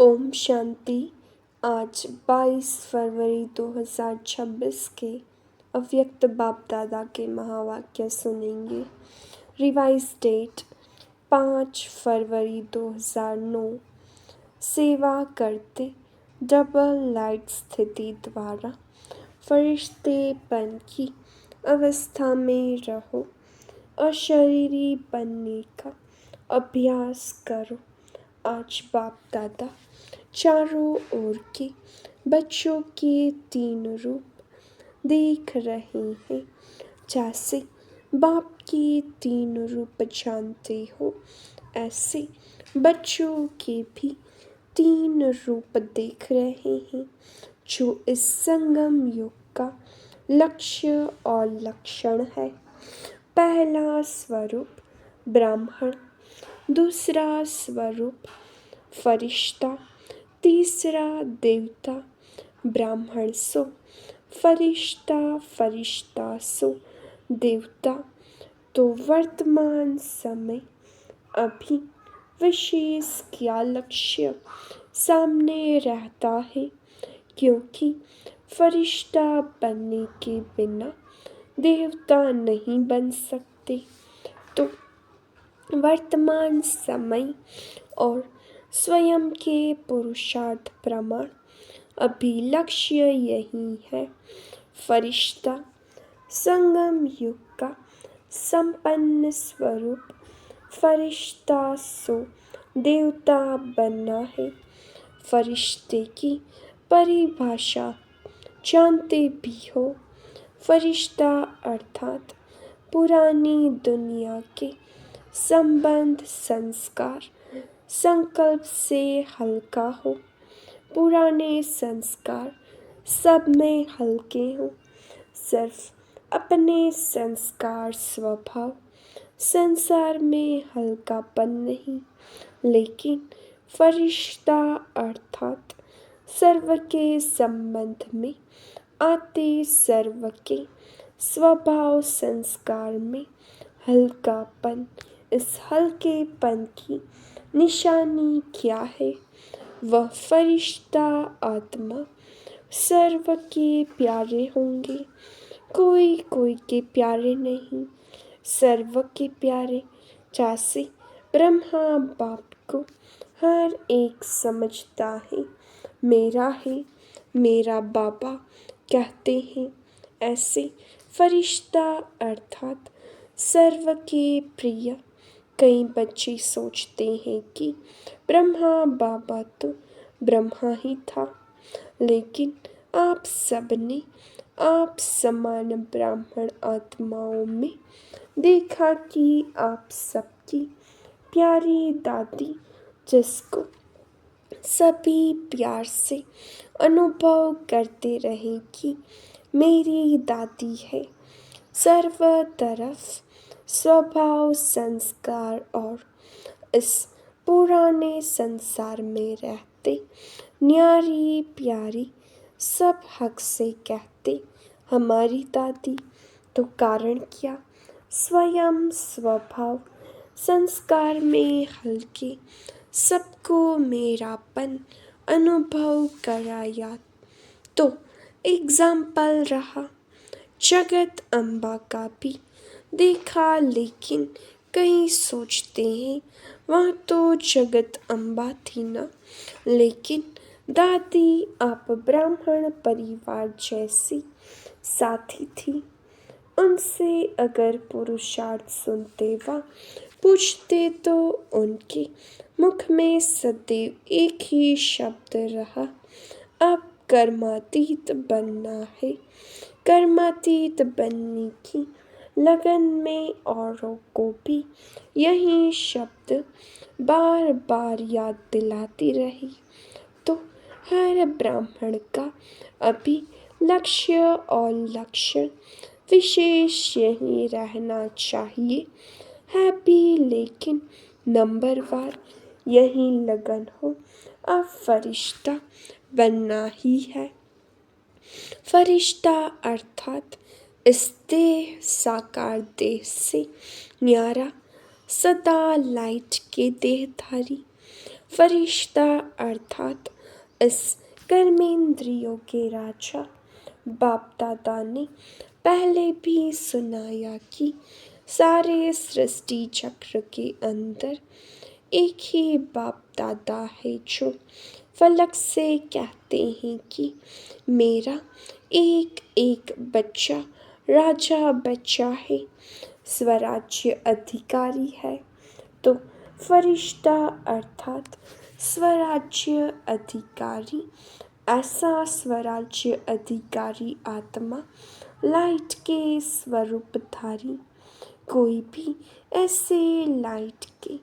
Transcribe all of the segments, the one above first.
ओम शांति। आज 22 फरवरी 2026 के अव्यक्त बाप दादा के महावाक्य सुनेंगे। रिवाइज डेट 5 फरवरी 2009। सेवा करते डबल लाइट स्थिति द्वारा फरिश्तेपन की अवस्था में रहो। अशरीरी बनने का अभ्यास करो। आज बाप दादा चारों ओर के बच्चों के 3 रूप देख रहे हैं। जैसे बाप के 3 रूप जानते हो, ऐसे बच्चों के भी 3 रूप देख रहे हैं, जो इस संगम युग का लक्ष्य और लक्षण है। पहला स्वरूप ब्राह्मण, दूसरा स्वरूप फरिश्ता, तीसरा देवता। ब्राह्मण सो फरिश्ता, फरिश्ता सो देवता। तो वर्तमान समय अभी विशेष क्या लक्ष्य सामने रहता है, क्योंकि फरिश्ता बनने के बिना देवता नहीं बन सकते। तो वर्तमान समय और स्वयं के पुरुषार्थ प्रमाण अभी लक्ष्य यही है। फरिश्ता संगम युग का संपन्न स्वरूप फरिश्ता सो देवता बनना है। फरिश्ते की परिभाषा जानते भी हो। फरिश्ता अर्थात पुरानी दुनिया के संबंध, संस्कार, संकल्प से हल्का हो। पुराने संस्कार सब में हल्के हो। सिर्फ अपने संस्कार स्वभाव संसार में हल्कापन नहीं, लेकिन फरिश्ता अर्थात सर्व के संबंध में आते सर्व के स्वभाव संस्कार में हल्कापन। इस हल्केपन की निशानी क्या है? वह फरिश्ता आत्मा सर्व के प्यारे होंगे, कोई कोई के प्यारे नहीं, सर्व के प्यारे। जैसे ब्रह्मा बाप को हर एक समझता है, मेरा है, मेरा बाबा कहते हैं, ऐसे फरिश्ता अर्थात सर्व के प्रिय। कई बच्चे सोचते हैं कि ब्रह्मा बाबा तो ब्रह्मा ही था, लेकिन आप सबने आप समान ब्राह्मण आत्माओं में देखा कि आप सबकी प्यारी दादी, जिसको सभी प्यार से अनुभव करते रहे कि मेरी दादी है, सर्व तरफ स्वभाव संस्कार और इस पुराने संसार में रहते न्यारी प्यारी सब हक से कहते हमारी दादी। तो कारण क्या? स्वयं स्वभाव संस्कार में हल्के, सबको मेरापन अनुभव कराया। तो एग्जाम्पल रहा। जगत अम्बा का भी देखा, लेकिन कई सोचते हैं वहाँ तो जगत अम्बा थी ना, लेकिन दादी आप ब्राह्मण परिवार जैसी साथी थी। उनसे अगर पुरुषार्थ सुनते व पूछते तो उनके मुख में सदैव एक ही शब्द रहा, अब कर्मातीत बनना है। कर्मातीत बनने की लगन में औरों को भी यही शब्द बार बार याद दिलाती रही। तो हर ब्राह्मण का अभी लक्ष्य और लक्षण विशेष यही रहना चाहिए है भी, लेकिन नंबरवार यही लगन हो। अब फरिश्ता बनना ही है। फरिश्ता अर्थात इस देह साकार देह से न्यारा, सदा लाइट के देहधारी। फरिश्ता अर्थात इस कर्मेंद्रियों के राजा बाप दादा ने पहले भी सुनाया कि सारे सृष्टि चक्र के अंदर एक ही बाप दादा है जो फलक से कहते हैं कि मेरा एक एक बच्चा राजा बच्चा है, स्वराज्य अधिकारी है। तो फरिश्ता अर्थात स्वराज्य अधिकारी, ऐसा स्वराज्य अधिकारी आत्मा लाइट के स्वरूपधारी कोई भी ऐसे लाइट के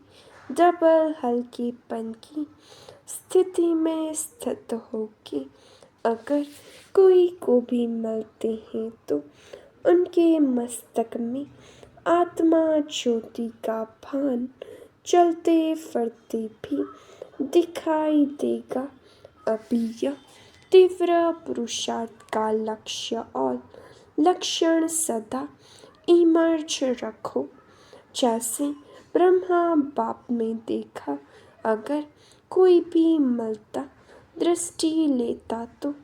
डबल हल्केपन की स्थिति में स्थित होके अगर कोई को भी मिलते हैं तो उनके मस्तक में आत्मा ज्योति का भान चलते फिरते भी दिखाई देगा। अभी यह तीव्र पुरुषार्थ का लक्ष्य और लक्षण सदा इमर्ज रखो। जैसे ब्रह्मा बाप में देखा, अगर कोई भी मिलता दृष्टि लेता तो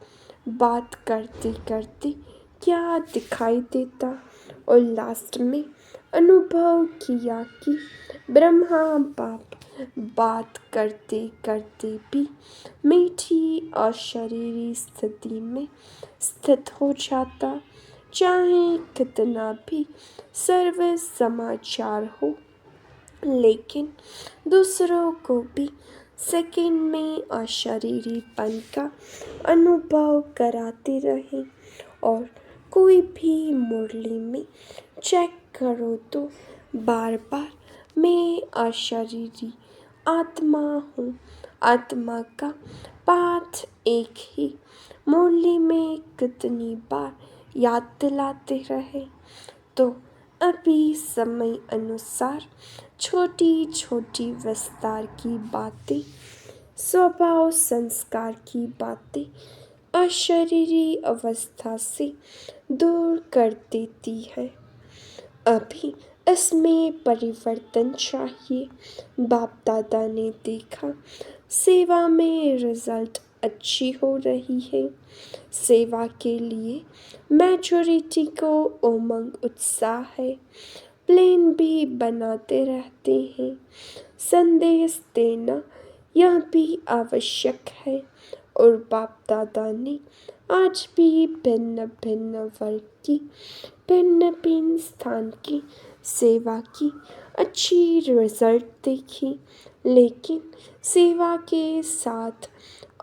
बात करते करते क्या दिखाई देता, और लास्ट में अनुभव किया कि ब्रह्मा बाप बात करते करते भी मीठी और शरीरी स्थिति में स्थित हो जाता, चाहे कितना भी सर्व समाचार हो, लेकिन दूसरों को भी सेकंड में अशरीरीपन का अनुभव कराते रहे। और कोई भी मुरली में चेक करो तो बार बार मैं अशरीरी आत्मा हूँ, आत्मा का पाठ एक ही मुरली में कितनी बार याद दिलाते रहे। तो अभी समय अनुसार छोटी छोटी विस्तार की बातें, स्वभाव संस्कार की बातें अशरीरी अवस्था से दूर कर देती है। अभी इसमें परिवर्तन चाहिए। बाप दादा ने देखा सेवा में रिजल्ट अच्छी हो रही है, सेवा के लिए मैच्योरिटी को उमंग उत्साह है, प्लान भी बनाते रहते हैं, संदेश देना यह भी आवश्यक है। और बाप दादा ने आज भी भिन्न भिन्न वर्ग की, भिन्न भिन्न स्थान की सेवा की अच्छी रिजल्ट देखी, लेकिन सेवा के साथ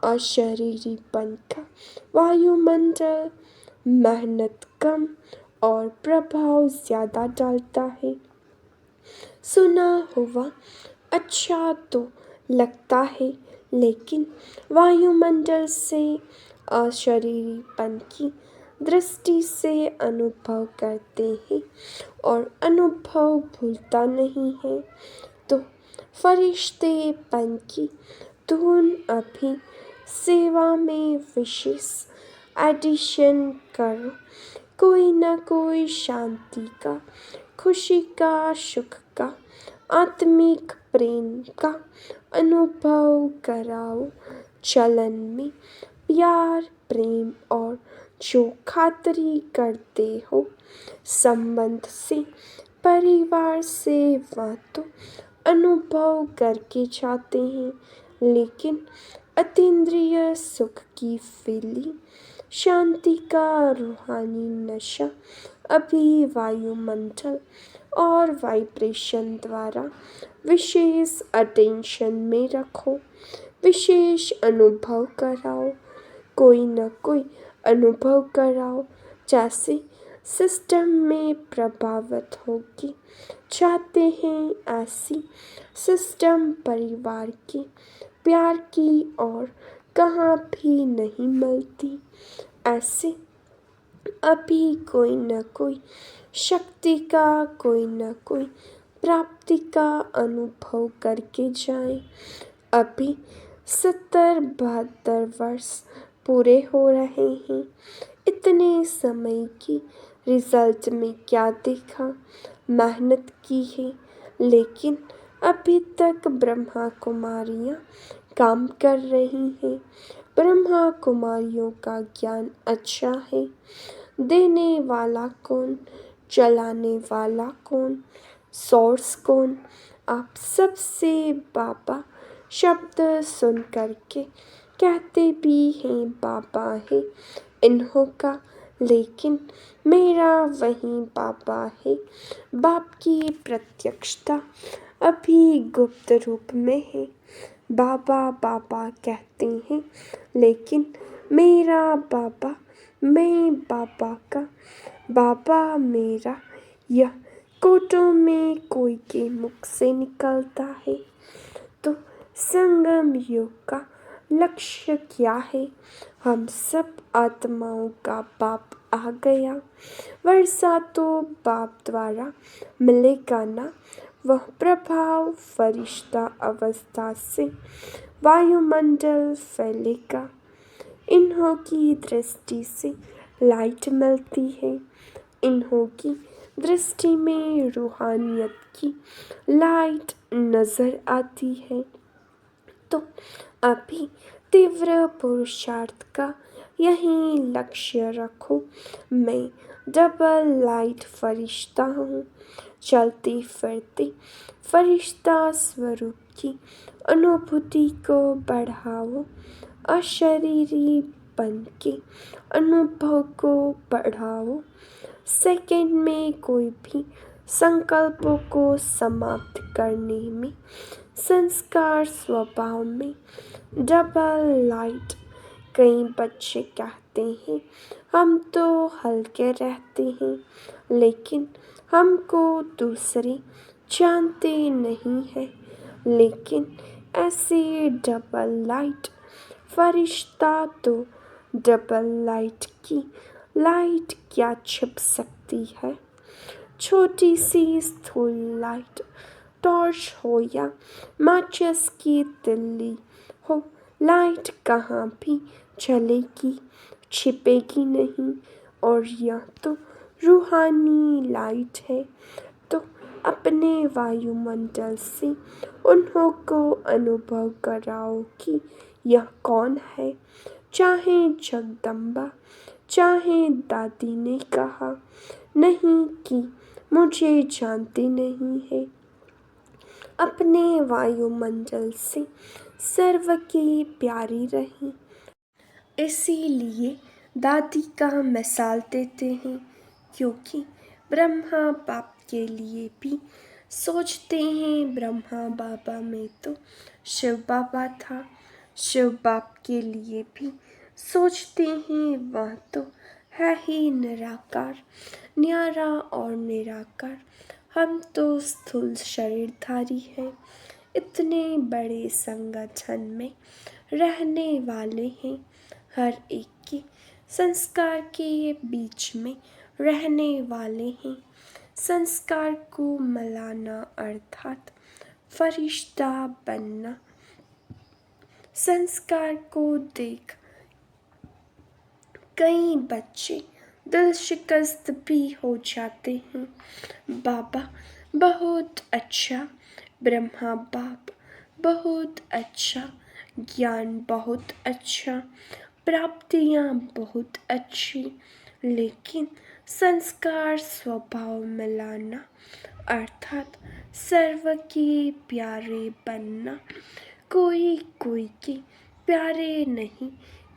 अशरीरीपन का वायुमंडल मेहनत कम और प्रभाव ज़्यादा डालता है। सुना हुआ अच्छा तो लगता है, लेकिन वायुमंडल से अशरीरीपन की दृष्टि से अनुभव करते हैं और अनुभव भूलता नहीं है। तो फरिश्तेपन की धुन अभी सेवा में विशेष एडिशन करो, कोई न कोई शांति का, खुशी का, सुख का, आत्मिक प्रेम का अनुभव कराओ। चलन में प्यार प्रेम और जो खातरी करते हो संबंध से, परिवार से, वह तो अनुभव करके जाते हैं, लेकिन अतीन्द्रिय सुख की फीलिंग, शांति का रूहानी नशा अभी वायुमंडल और वाइब्रेशन द्वारा विशेष अटेंशन में रखो, विशेष अनुभव कराओ, कोई न कोई अनुभव कराओ, जैसे सिस्टम में प्रभावित होगी चाहते हैं, ऐसी सिस्टम परिवार के प्यार की और कहाँ भी नहीं मिलती। ऐसे अभी कोई न कोई शक्ति का, कोई न कोई प्राप्ति का अनुभव करके जाए। अभी 70-72 वर्ष पूरे हो रहे हैं। इतने समय की रिजल्ट में क्या देखा, मेहनत की है, लेकिन अभी तक ब्रह्मा कुमारियाँ काम कर रही हैं। ब्रह्मा कुमारियों का ज्ञान अच्छा है। देने वाला कौन, चलाने वाला कौन, सोर्स कौन? आप सबसे बाबा शब्द सुन करके कहते भी हैं बाबा है इन्हों का, लेकिन मेरा वही बाबा है। बाप की प्रत्यक्षता अभी गुप्त रूप में है। बाबा बाबा कहते हैं, लेकिन मेरा बाबा, मैं बाबा का बाबा मेरा, यह कोटों में कोई के मुख से निकलता है। तो संगम युग का लक्ष्य क्या है? हम सब आत्माओं का बाप आ गया। वर्षा तो बाप द्वारा मिलेगा ना। वह प्रभाव फरिश्ता अवस्था से वायुमंडल फैलेगा। इन्हों की दृष्टि से लाइट मिलती है। इन्हों की दृष्टि में रूहानियत की लाइट नजर आती है। तो अभी तीव्र पुरुषार्थ का यही लक्ष्य रखो। मैं डबल लाइट फरिश्ता हूँ। चलते फिरते फरिश्ता स्वरूप की अनुभूति को बढ़ाओ। अशरीरी बन के अनुभव को बढ़ाओ। सेकंड में कोई भी संकल्पों को समाप्त करने में, संस्कार स्वभाव में डबल लाइट। कई बच्चे कहते हैं हम तो हल्के रहते हैं, लेकिन हमको दूसरे जानते नहीं हैं। लेकिन ऐसे डबल लाइट फरिश्ता तो डबल लाइट की लाइट क्या छिप सकती है? छोटी सी स्थूल लाइट, टॉर्च हो या माचिस की तिल्ली हो, लाइट कहाँ भी चलेगी, छिपेगी नहीं। और यह तो रूहानी लाइट है। तो अपने वायुमंडल से उन्हों को अनुभव कराओ कि यह कौन है। चाहे जगदम्बा, चाहे दादी ने कहा नहीं कि मुझे जानते नहीं है। अपने वायुमंडल से सर्व की प्यारी रही। इसीलिए दादी का मिसाल देते हैं, क्योंकि ब्रह्मा बाप के लिए भी सोचते हैं। ब्रह्मा बाबा में तो शिव बाबा था। शिव बाप के लिए भी सोचते हैं, वह तो है ही निराकार, न्यारा और निराकार। हम तो स्थूल शरीरधारी हैं। इतने बड़े संगठन में रहने वाले हैं। हर एक के संस्कार के बीच में रहने वाले हैं। संस्कार को मिलाना अर्थात फरिश्ता बनना। संस्कार को देख कई बच्चे दिल शिकस्त भी हो जाते हैं। बाबा बहुत अच्छा, ब्रह्मा बाप बहुत अच्छा, ज्ञान बहुत अच्छा, प्राप्तियाँ बहुत अच्छी, लेकिन संस्कार स्वभाव मिलाना अर्थात सर्व के प्यारे बनना। कोई कोई के प्यारे नहीं,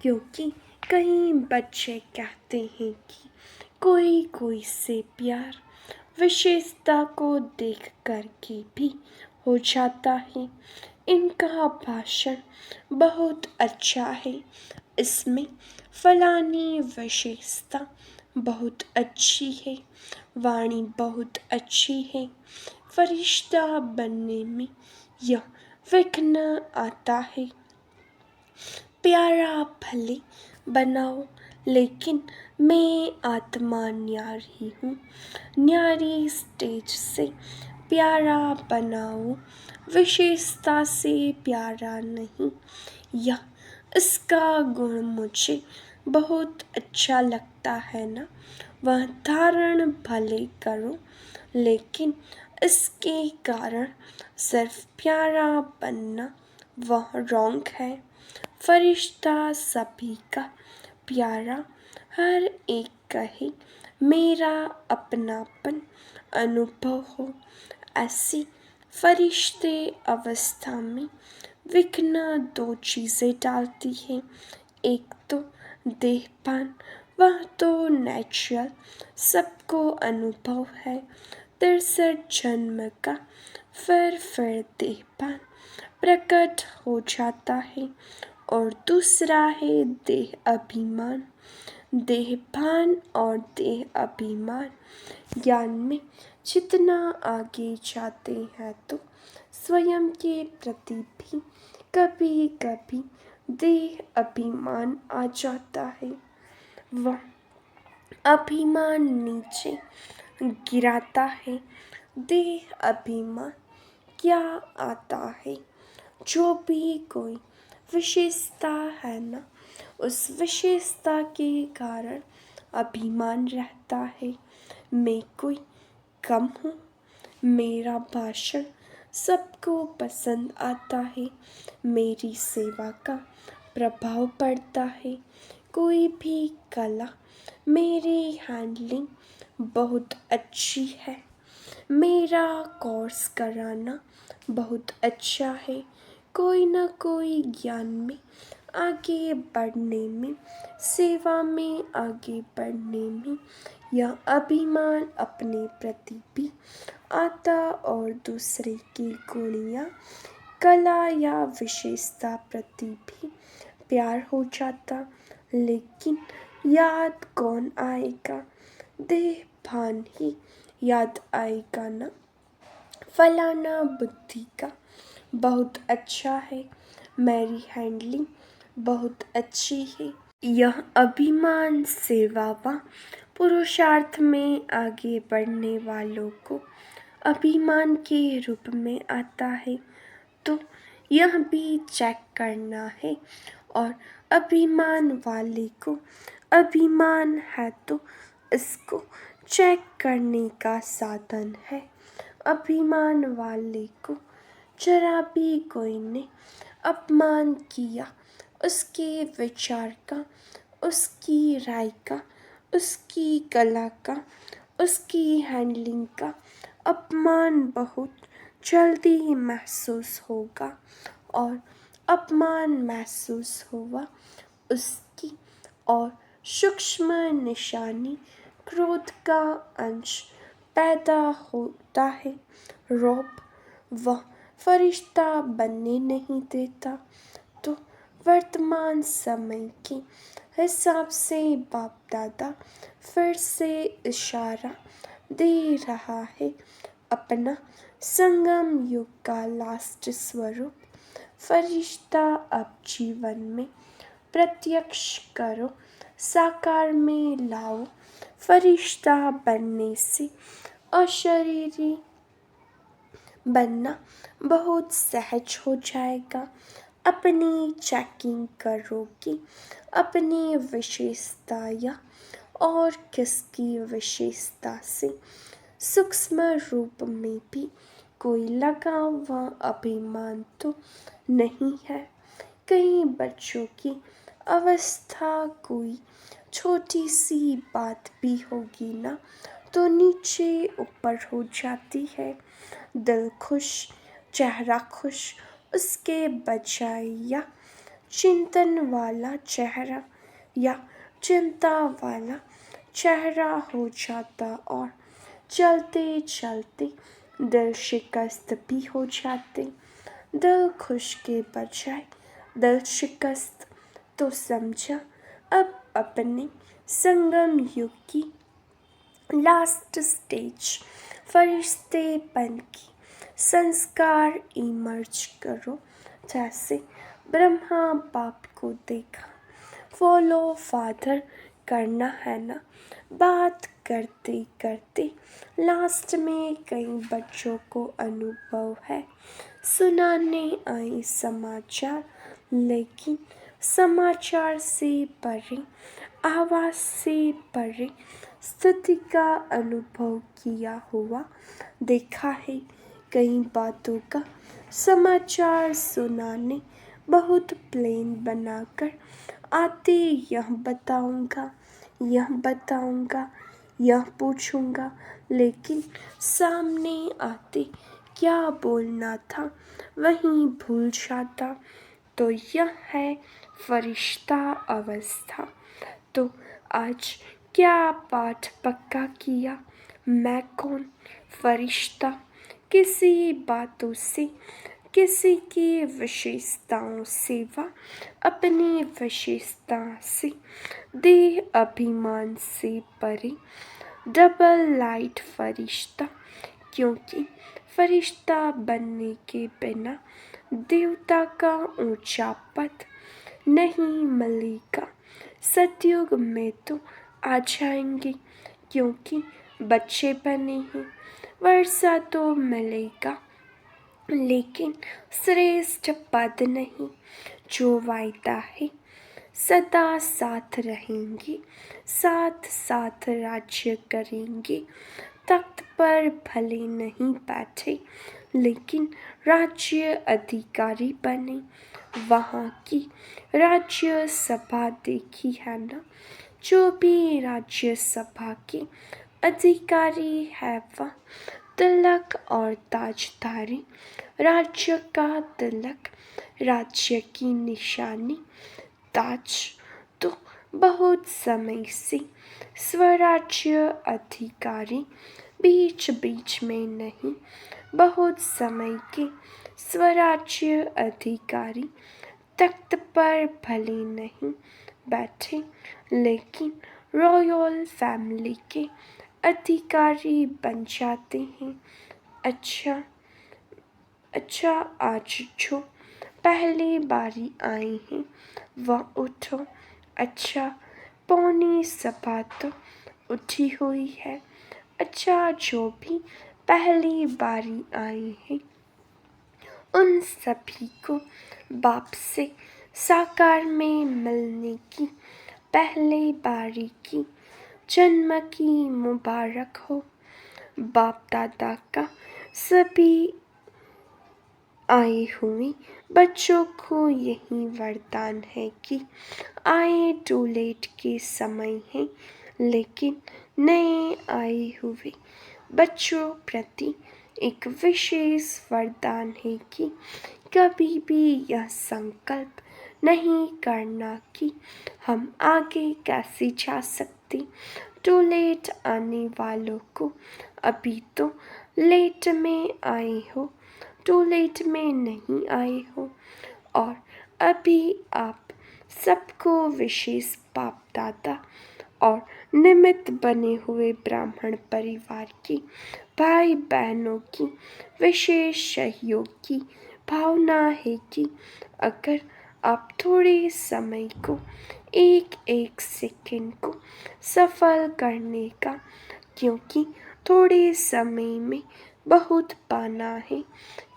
क्योंकि कई बच्चे कहते हैं कि कोई कोई से प्यार विशेषता को देख कर के भी हो जाता है। इनका भाषण बहुत अच्छा है, इसमें फलानी विशेषता बहुत अच्छी है, वाणी बहुत अच्छी है। फरिश्ता बनने में यह विघ्न आता है। प्यारा भले बनाओ, लेकिन मैं आत्मा न्यारी हूँ। न्यारी स्टेज से प्यारा बनाओ, विशेषता से प्यारा नहीं। यह इसका गुण मुझे बहुत अच्छा लगता है ना। वह धारण भले करो, लेकिन इसके कारण सिर्फ प्यारा बनना वह रॉन्ग है। फरिश्ता सभी का प्यारा, हर एक कहे मेरा अपनापन अनुभव हो। ऐसी फरिश्ते अवस्था में विघ्न दो चीज़ें डालती हैं। एक तो देहपान, वह तो नेचुरल सबको अनुभव है 63 जन्म का, फिर देहपान प्रकट हो जाता है। और दूसरा है देह अभिमान। देहभान और देह अभिमान ज्ञान में जितना आगे जाते हैं तो स्वयं के प्रति भी कभी कभी देह अभिमान आ जाता है। वह अभिमान नीचे गिराता है। देह अभिमान क्या आता है? जो भी कोई विशेषता है ना, उस विशेषता के कारण अभिमान रहता है। मैं कोई कम हूँ, मेरा भाषण सबको पसंद आता है, मेरी सेवा का प्रभाव पड़ता है। कोई भी कला, मेरी हैंडलिंग बहुत अच्छी है, मेरा कोर्स कराना बहुत अच्छा है। कोई ना कोई ज्ञान में आगे बढ़ने में, सेवा में आगे बढ़ने में यह अभिमान अपने प्रति भी आता और दूसरे की गुण या कला या विशेषता प्रति भी प्यार हो जाता। लेकिन याद कौन आएगा? देह भान ही याद आएगा ना। फलाना बुद्धि का बहुत अच्छा है, मेरी हैंडलिंग बहुत अच्छी है। यह अभिमान सेवा व पुरुषार्थ में आगे बढ़ने वालों को अभिमान के रूप में आता है। तो यह भी चेक करना है। और अभिमान वाले को अभिमान है तो इसको चेक करने का साधन है। अभिमान वाले को जरा भी कोई ने अपमान किया, उसके विचार का, उसकी राय का, उसकी कला का, उसकी हैंडलिंग का अपमान बहुत जल्दी महसूस होगा। और अपमान महसूस हुआ उसकी और सूक्ष्म निशानी क्रोध का अंश पैदा होता है। रौब वह फरिश्ता बनने नहीं देता। तो वर्तमान समय के हिसाब से बाप दादा फिर से इशारा दे रहा है। अपना संगम युग का लास्ट स्वरूप फरिश्ता अब जीवन में प्रत्यक्ष करो, साकार में लाओ। फरिश्ता बनने से अशरीरी बनना बहुत सहज हो जाएगा। अपनी चेकिंग करोगे, अपनी विशेषता या और किसकी विशेषता से सूक्ष्म रूप में भी कोई लगाव व अभिमान तो नहीं है। कई बच्चों की अवस्था कोई छोटी सी बात भी होगी ना तो नीचे ऊपर हो जाती है। दिल खुश, चेहरा खुश, उसके बजाय या चिंतन वाला चेहरा या चिंता वाला चेहरा हो जाता और चलते चलते दिल शिकस्त भी हो जाते। दिल खुश के बजाय दिल शिकस्त, तो समझा अब अपने संगम युग की लास्ट स्टेज फरिश्तेपन की संस्कार इमर्ज करो। जैसे ब्रह्मा बाप को देखा, फॉलो फादर करना है ना। बात करते करते लास्ट में कई बच्चों को अनुभव है, सुनाने आए समाचार, लेकिन समाचार से परे आवाज से परे स्थिति का अनुभव किया हुआ देखा है। कई बातों का समाचार सुनाने बहुत प्लेन बनाकर आते, यह बताऊंगा, यह बताऊंगा, यह पूछूंगा, लेकिन सामने आते क्या बोलना था वहीं भूल जाता। तो यह है फरिश्ता अवस्था। तो आज क्या पाठ पक्का किया? मैं कौन? फरिश्ता। किसी बातों से, किसी की विशेषताओं से व अपनी विशेषता से, देह अभिमान से परे डबल लाइट फरिश्ता। क्योंकि फरिश्ता बनने के बिना देवता का ऊंचा पद नहीं मिलेगा। सतयुग में तो आ जाएंगे क्योंकि बच्चे बने हैं, वर्षा तो मिलेगा लेकिन श्रेष्ठ पद नहीं। जो वायदा है सदा साथ रहेंगे, साथ साथ राज्य करेंगे। तख्त पर भले नहीं बैठे लेकिन राज्य अधिकारी बने। वहाँ की राज्य सभा देखी है ना? जो भी राज्य सभा के अधिकारी है वह तिलक और ताजधारी। राज्य का तिलक, राज्य की निशानी ताज। तो बहुत समय से स्वराज्य अधिकारी बीच बीच में नहीं, बहुत समय के स्वराज्य अधिकारी तख्त पर भले नहीं बैठे लेकिन रॉयल फैमिली के अधिकारी बन जाते हैं। अच्छा, आज जो पहली बारी आए हैं वह उठो। अच्छा, पौनी सभा तो उठी हुई है। अच्छा, जो भी पहली बारी आए हैं उन सभी को बाप से साकार में मिलने की पहली बारी की जन्म की मुबारक हो। बाप दादा का सभी आए हुए बच्चों को यही वरदान है कि आए टू लेट के समय है, लेकिन नए आए हुए बच्चों प्रति एक विशेष वरदान है कि कभी भी यह संकल्प नहीं करना कि हम आगे कैसे जा सकते। टू लेट आने वालों को अभी तो लेट में आए हो, टू लेट में नहीं आए हो। और अभी आप सबको विशेष बाप दादा और निमित्त बने हुए ब्राह्मण परिवार के भाई बहनों की विशेष सहयोग की भावना है कि अगर आप थोड़े समय को, एक एक सेकंड को सफल करने का, क्योंकि थोड़े समय में बहुत पाना है,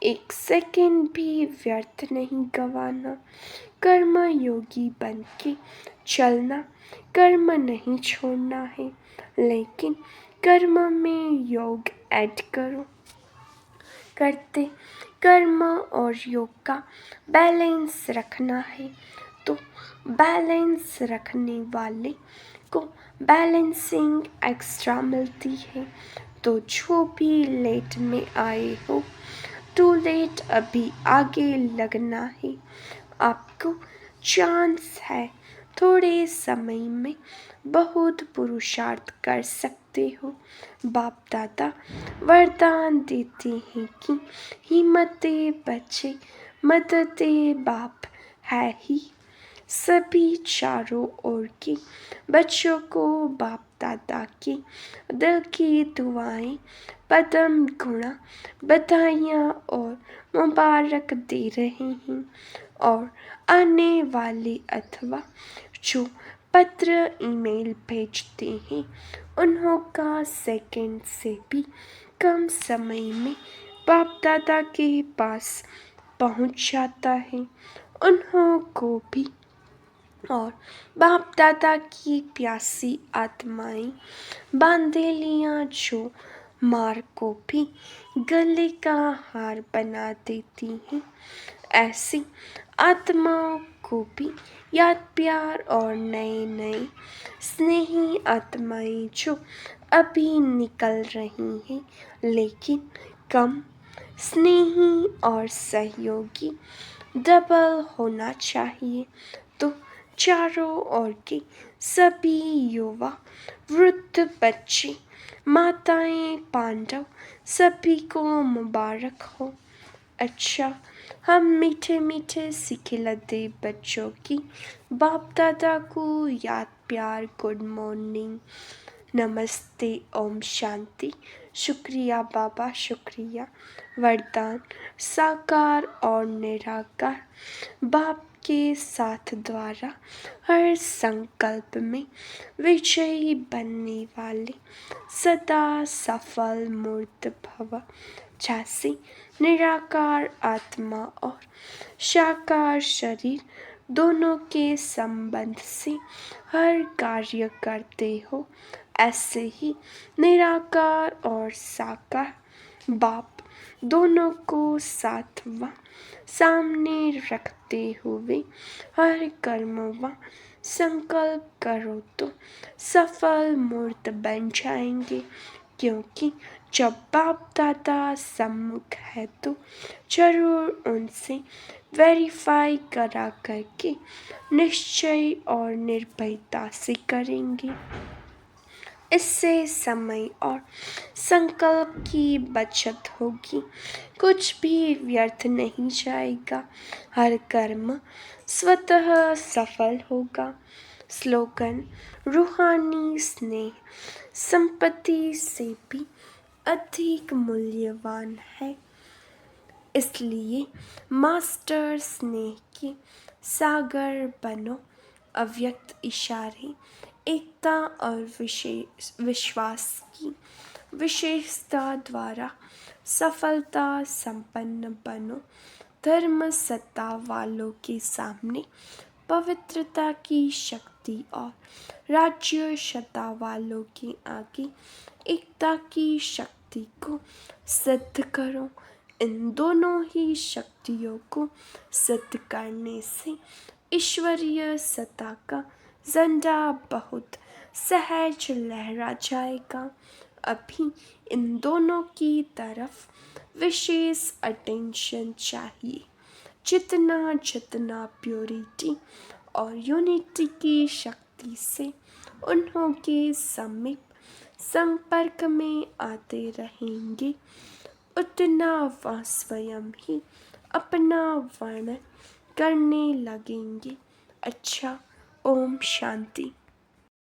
एक सेकंड भी व्यर्थ नहीं गवाना। कर्म योगी बन के चलना, कर्म नहीं छोड़ना है लेकिन कर्म में योग ऐड करो। करते कर्म और योग का बैलेंस रखना है। तो बैलेंस रखने वाले को बैलेंसिंग एक्स्ट्रा मिलती है। तो जो भी लेट में आए हो, टू लेट अभी आगे लगना है। आपको चांस है, थोड़े समय में बहुत पुरुषार्थ कर सकते हो। बाप दादा वरदान देते हैं कि हिम्मते बच्चे मददे बाप है ही। सभी चारों ओर के बच्चों को बाप दादा के दिल की दुआएं, पदम गुणा, बधाइयाँ और मुबारक दे रहे हैं। और आने वाले अथवा जो पत्र ईमेल भेजते हैं उन्हों का सेकंड से भी कम समय में बाप दादा के पास पहुंच जाता है। उन्हों को भी और बाप दादा की प्यासी आत्माएं बांधे लिया जो मार को भी गले का हार बना देती हैं। ऐसी आत्माओं को भी याद प्यार और नए नए स्नेही आत्माएं जो अभी निकल रही हैं, लेकिन कम स्नेही और सहयोगी डबल होना चाहिए। तो चारों ओर के सभी युवा, वृद्ध, बच्चे, माताएं, पांडव सभी को मुबारक हो। अच्छा, हम मीठे मीठे से खिलते बच्चों की बाप दादा को याद प्यार, गुड मॉर्निंग, नमस्ते, ओम शांति, शुक्रिया बाबा, शुक्रिया। वरदान साकार और निराकार बाप के साथ द्वारा हर संकल्प में विजयी बनने वाले सदा सफल मूर्त भव। जैसे निराकार आत्मा और साकार शरीर दोनों के संबंध से हर कार्य करते हो, ऐसे ही निराकार और साकार बाप दोनों को साथ व सामने रखते हुए हर कर्म व संकल्प करो तो सफल मूर्त बन जाएंगे। क्योंकि जब बाप दादा सम्मुख है तो जरूर उनसे वेरीफाई करा करके निश्चय और निर्भयता से करेंगे। इससे समय और संकल्प की बचत होगी, कुछ भी व्यर्थ नहीं जाएगा, हर कर्म स्वतः सफल होगा। स्लोगन रूहानी स्नेह संपत्ति से भी अधिक मूल्यवान है, इसलिए मास्टर स्नेह के सागर बनो। अव्यक्त इशारे एकता और विश्वास की विशेषता द्वारा सफलता संपन्न बनो। धर्म सत्ता वालों के सामने पवित्रता की शक्ति और राज्य सत्ता वालों के आगे एकता की शक्ति को सिद्ध करो। इन दोनों ही शक्तियों को सिद्ध करने से ईश्वरीय सत्ता का झंडा बहुत सहज लहरा जाएगा। अभी इन दोनों की तरफ विशेष अटेंशन चाहिए। जितना जितना प्योरिटी और यूनिटी की शक्ति से उन्हों के समीप संपर्क में आते रहेंगे, उतना वह स्वयं ही अपना वर्णन करने लगेंगे। अच्छा, ओम शांति।